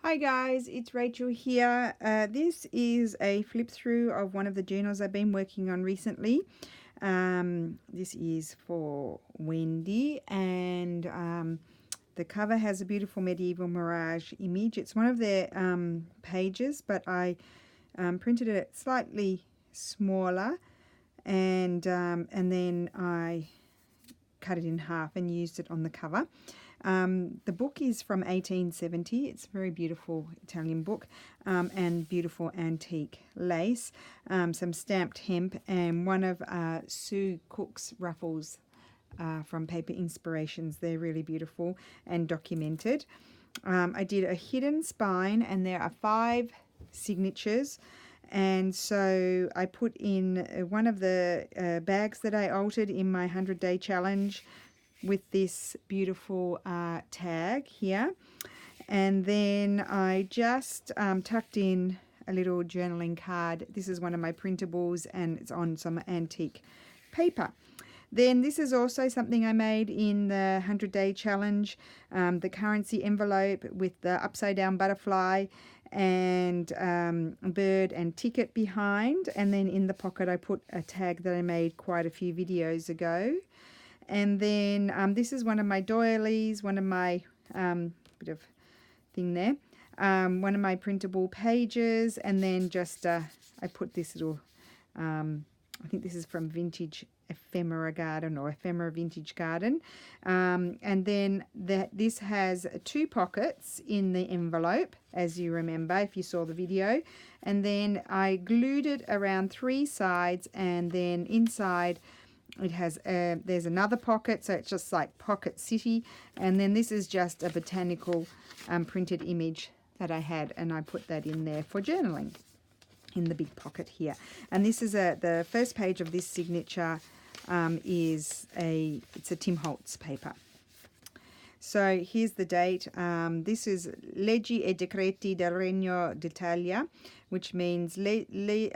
Hi guys, it's Rachel here. This is a flip through of one of the journals I've been working on recently. This is for Wendy, and the cover has a beautiful medieval mirage image. It's one of their pages, but I printed it slightly smaller, and then I cut it in half and used it on the cover. The book is from 1870. It's a very beautiful Italian book, and beautiful antique lace, some stamped hemp, and one of Sue Cook's ruffles from Paper Inspirations. They're really beautiful and documented. I did a hidden spine, and there are 5 signatures. And so I put in one of the bags that I altered in my 100-day challenge with this beautiful tag here. And then I just tucked in a little journaling card. This is one of my printables, and it's on some antique paper. Then this is also something I made in the 100-day challenge, the currency envelope with the upside down butterfly and bird and ticket behind. And then in the pocket I put a tag that I made quite a few videos ago. And then this is one of my doilies, one of my bit of thing there, one of my printable pages, and then just I put this little, I think this is from Vintage Ephemera Garden or Ephemera Vintage Garden, and then this has 2 pockets in the envelope, as you remember if you saw the video, and then I glued it around 3 sides, and then inside it has there's another pocket, so it's just like Pocket City, and then this is just a botanical printed image that I had, and I put that in there for journaling in the big pocket here. And this is the first page of this signature it's a Tim Holtz paper. So here's the date. This is Leggi e Decreti del Regno d'Italia, which means leggi,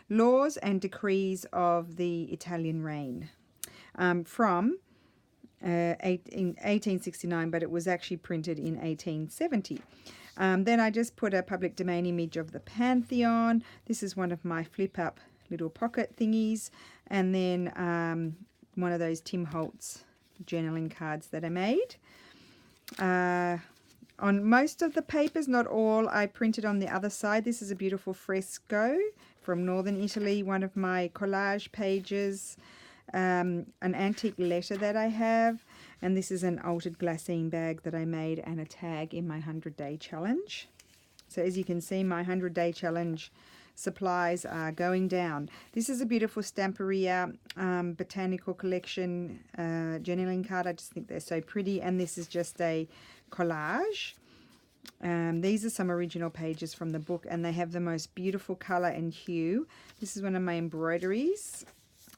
laws and decrees of the Italian reign, from 1869, but it was actually printed in 1870. Then I just put a public domain image of the Pantheon. This is one of my flip-up little pocket thingies, and then one of those Tim Holtz journaling cards that I made. On most of the papers, not all, I printed on the other side. This is a beautiful fresco from northern Italy, one of my collage pages, an antique letter that I have, and this is an altered glassine bag that I made, and a tag in my 100-day challenge. So as you can see, my 100-day challenge supplies are going down. This is a beautiful Stamperia Botanical collection journaling card. I just think they're so pretty, and this is just a collage. These are some original pages from the book, and they have the most beautiful color and hue. This is one of my embroideries,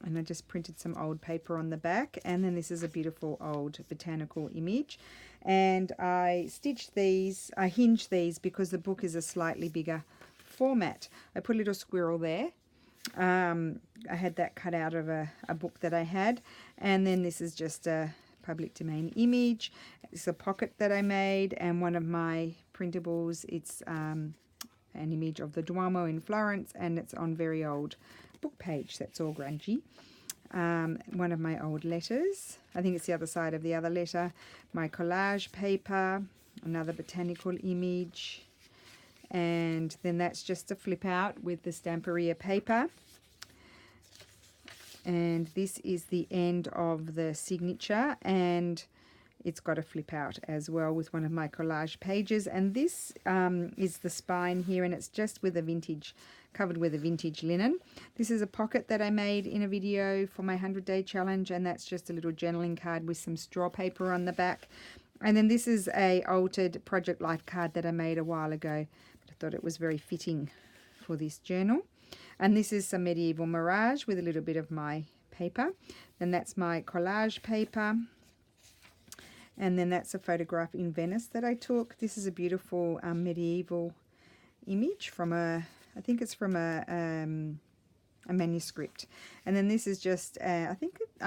and I just printed some old paper on the back, and then this is a beautiful old botanical image, and I stitched these, I hinged these because the book is a slightly bigger format. I put a little squirrel there. I had that cut out of a book that I had, and then this is just a public domain image. It's a pocket that I made, and one of my printables, it's an image of the Duomo in Florence, and it's on very old book page that's all grungy. One of my old letters, I think it's the other side of the other letter, my collage paper, another botanical image, and then that's just a flip out with the Stamperia paper. And this is the end of the signature, and it's got a flip out as well with one of my collage pages. And this is the spine here, and it's just with a vintage, covered with a vintage linen. This is a pocket that I made in a video for my 100-day challenge, and that's just a little journaling card with some straw paper on the back. And then this is a altered Project Life card that I made a while ago, but I thought it was very fitting for this journal. And this is some medieval mirage with a little bit of my paper. Then that's my collage paper. And then that's a photograph in Venice that I took. This is a beautiful medieval image from I think it's from a manuscript. And then this is just, I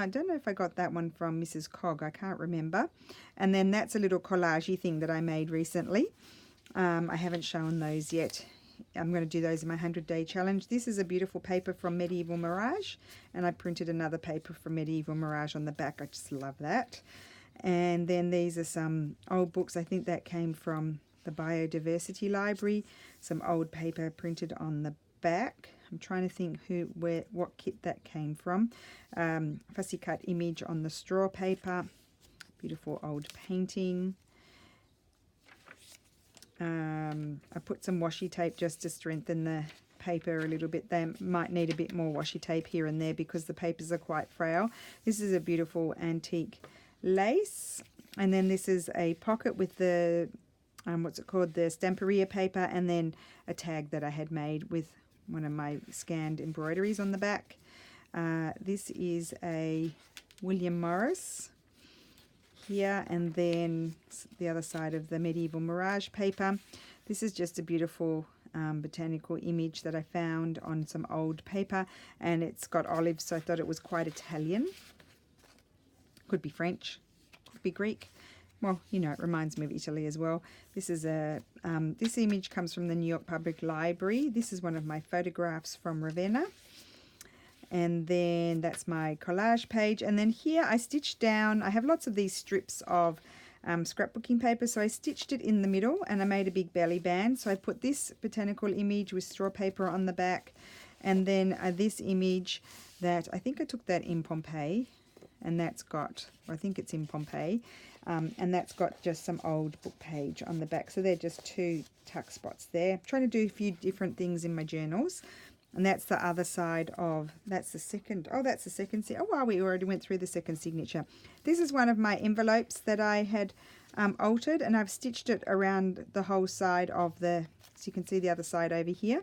don't know if I got that one from Mrs. Cog, I can't remember. And then that's a little collagey thing that I made recently. I haven't shown those yet. I'm going to do those in my 100-day challenge. This is a beautiful paper from Medieval Mirage, and I printed another paper from Medieval Mirage on the back. I just love that. And then these are some old books. I think that came from the Biodiversity Library. Some old paper printed on the back. I'm trying to think what kit that came from. Fussy cut image on the straw paper. Beautiful old painting. I put some washi tape just to strengthen the paper a little bit. They might need a bit more washi tape here and there because the papers are quite frail. This is a beautiful antique lace, and then this is a pocket with the what's it called, the Stamperia paper, and then a tag that I had made with one of my scanned embroideries on the back. This is a William Morris here, and then the other side of the Medieval Mirage paper. This is just a beautiful botanical image that I found on some old paper, and it's got olives, so I thought it was quite Italian. Could be French, could be Greek. Well, you know, it reminds me of Italy as well. This is this image comes from the New York Public Library. This is one of my photographs from Ravenna. And then that's my collage page. And then here I stitched down, I have lots of these strips of scrapbooking paper, so I stitched it in the middle and I made a big belly band. So I put this botanical image with straw paper on the back, and then this image that I think I took that in Pompeii, and that's got, or I think it's in Pompeii, and that's got just some old book page on the back. So they're just two tuck spots there. I'm trying to do a few different things in my journals. And that's the other side of, that's the second, oh, that's the second, oh, wow, we already went through the second signature. This is one of my envelopes that I had altered, and I've stitched it around the whole side of the, so you can see the other side over here,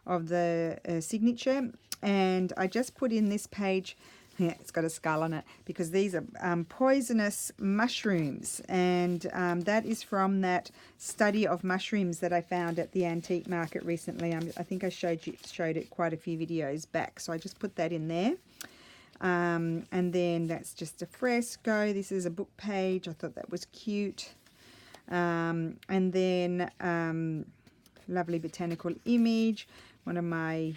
of the signature. And I just put in this page, yeah, it's got a skull on it, because these are poisonous mushrooms, and that is from that study of mushrooms that I found at the antique market recently. I think I showed it quite a few videos back, so I just put that in there. And then that's just a fresco. This is a book page. I thought that was cute. And then lovely botanical image, one of my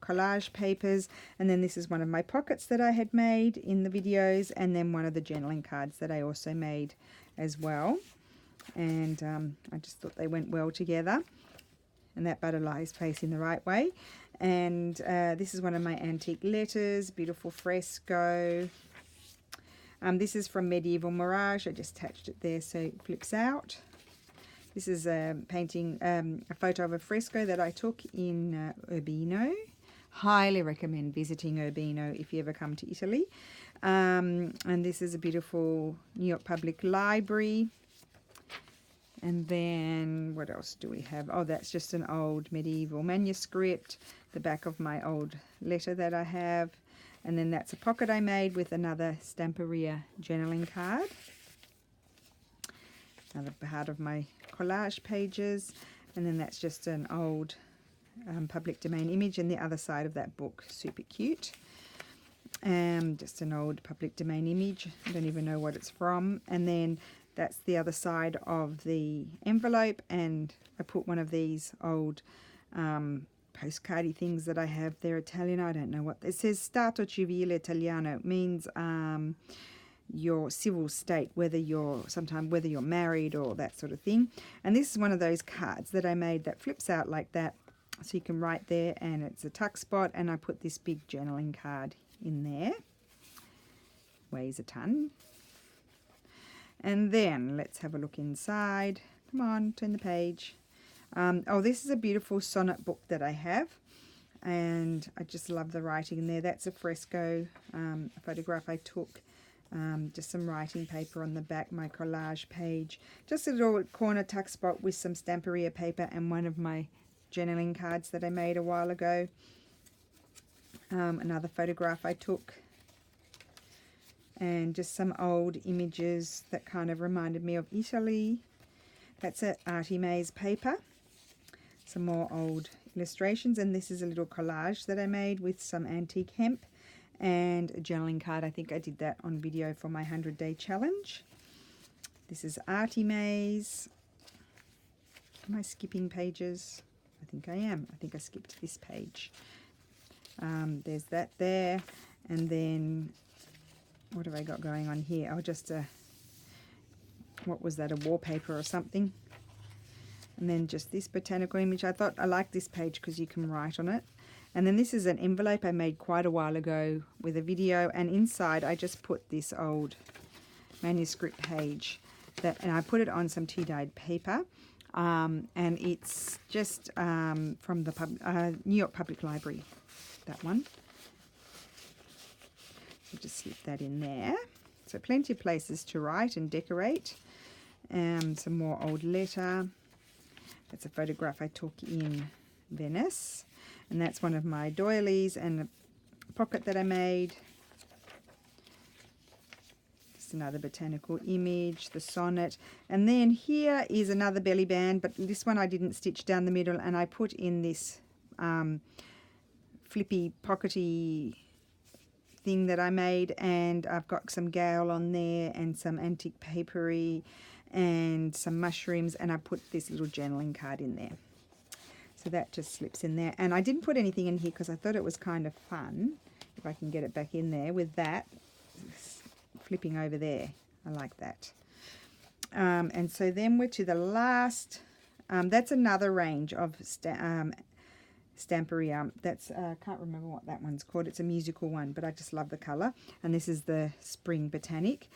collage papers, and then this is one of my pockets that I had made in the videos, and then one of the journaling cards that I also made as well. And I just thought they went well together, and that butterfly is facing the right way. And this is one of my antique letters, beautiful fresco. This is from Medieval Mirage. I just attached it there so it flips out. This is a painting, a photo of a fresco that I took in Urbino. Highly recommend visiting Urbino if you ever come to Italy. And this is a beautiful New York Public Library. And then what else do we have? Oh, that's just an old medieval manuscript, the back of my old letter that I have. And then that's a pocket I made with another Stamperia journaling card. Another part of my collage pages. And then that's just an old public domain image, and the other side of that book, super cute. Just an old public domain image. I don't even know what it's from. And then that's the other side of the envelope, and I put one of these old postcardy things that I have. They're Italian. I don't know what it says. Stato civile italiano. It means your civil state, whether you're married or that sort of thing. And this is one of those cards that I made that flips out like that, so you can write there, and it's a tuck spot. And I put this big journaling card in there. Weighs a ton. And then let's have a look inside. Come on, turn the page. Oh, this is a beautiful sonnet book that I have, and I just love the writing in there. That's a fresco, a photograph I took. Just some writing paper on the back, my collage page. Just a little corner tuck spot with some Stamperia paper and one of my journaling cards that I made a while ago. Another photograph I took, and just some old images that kind of reminded me of Italy. That's a Artie Mays paper. Some more old illustrations, and this is a little collage that I made with some antique hemp and a journaling card. I think I did that on video for my 100-day challenge. This is Artie Mays. Am I skipping pages? I think I am. I think I skipped this page. There's that there. And then, what have I got going on here? Oh, just a, what was that, a wallpaper or something? And then just this botanical image. I thought I liked this page because you can write on it. And then this is an envelope I made quite a while ago with a video, and inside I just put this old manuscript page and I put it on some tea-dyed paper, and it's just from the New York Public Library, that one. So just slip that in there. So plenty of places to write and decorate. Some more old letter. That's a photograph I took in Venice. And that's one of my doilies and a pocket that I made. Just another botanical image, the sonnet. And then here is another belly band, but this one I didn't stitch down the middle, and I put in this flippy, pockety thing that I made, and I've got some gale on there and some antique papery and some mushrooms, and I put this little journaling card in there. So that just slips in there. And I didn't put anything in here because I thought it was kind of fun, if I can get it back in there, with that flipping over there. I like that. And so then we're to the last. That's another range of stampery. That's can't remember what that one's called. It's a musical one, but I just love the colour. And this is the Spring Botanic.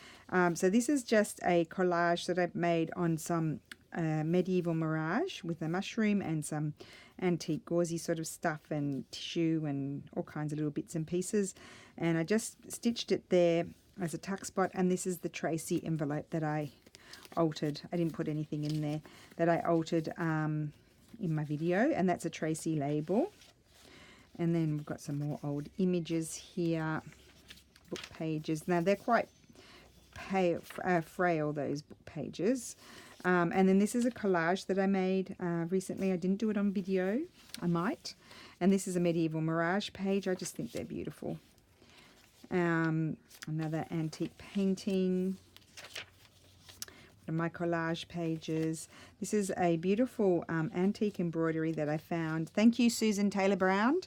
So this is just a collage that I've made on some medieval mirage with a mushroom and some antique gauzy sort of stuff and tissue and all kinds of little bits and pieces. And I just stitched it there as a tuck spot. And this is the Tracy envelope that I altered. I didn't put anything in there, that I altered in my video, and that's a Tracy label. And then we've got some more old images here, book pages. Now they're quite frail, those book pages. And then this is a collage that I made recently. I didn't do it on video. I might. And this is a medieval mirage page. I just think they're beautiful. Another antique painting. One of my collage pages. This is a beautiful antique embroidery that I found. Thank you, Susan Taylor Brown.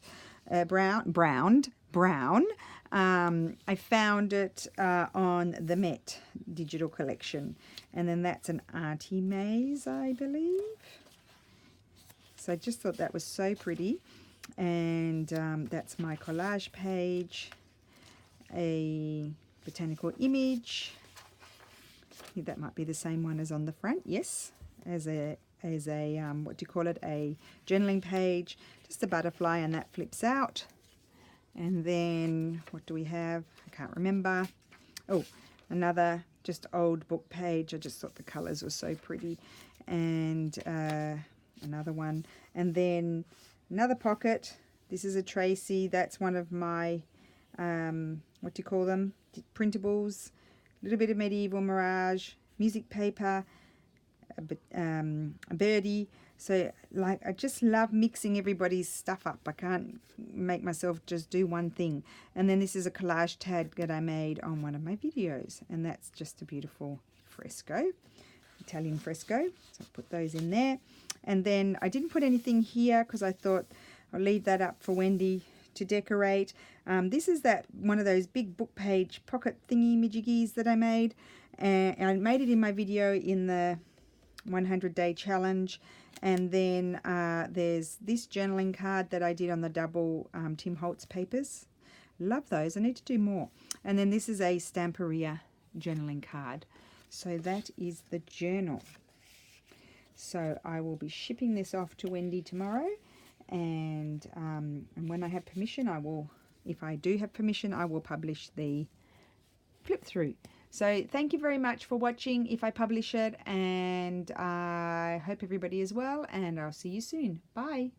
Brown. I found it on the Met digital collection. And then that's an Auntie Maze, I believe. So I just thought that was so pretty. And that's my collage page. A botanical image. I think that might be the same one as on the front. Yes, as a what do you call it? A journaling page. Just a butterfly, and that flips out. And then what do we have? I can't remember. Oh, another just old book page. I just thought the colours were so pretty. And another one. And then another pocket. This is a Tracy. That's one of my, what do you call them? Printables. A little bit of medieval mirage. Music paper. A birdie. So, like, I just love mixing everybody's stuff up. I can't make myself just do one thing. And then this is a collage tag that I made on one of my videos. And that's just a beautiful fresco, Italian fresco. So I'll put those in there. And then I didn't put anything here because I thought I'll leave that up for Wendy to decorate. This is one of those big book page pocket thingy-majiggies that I made. And I made it in my video in the 100-day challenge. And then there's this journaling card that I did on the double Tim Holtz papers. Love those. I need to do more. And then this is a Stamperia journaling card. So that is the journal. So I will be shipping this off to Wendy tomorrow. And when I have permission, if I do have permission, I will publish the flip through. So thank you very much for watching if I publish it, and I hope everybody is well, and I'll see you soon. Bye.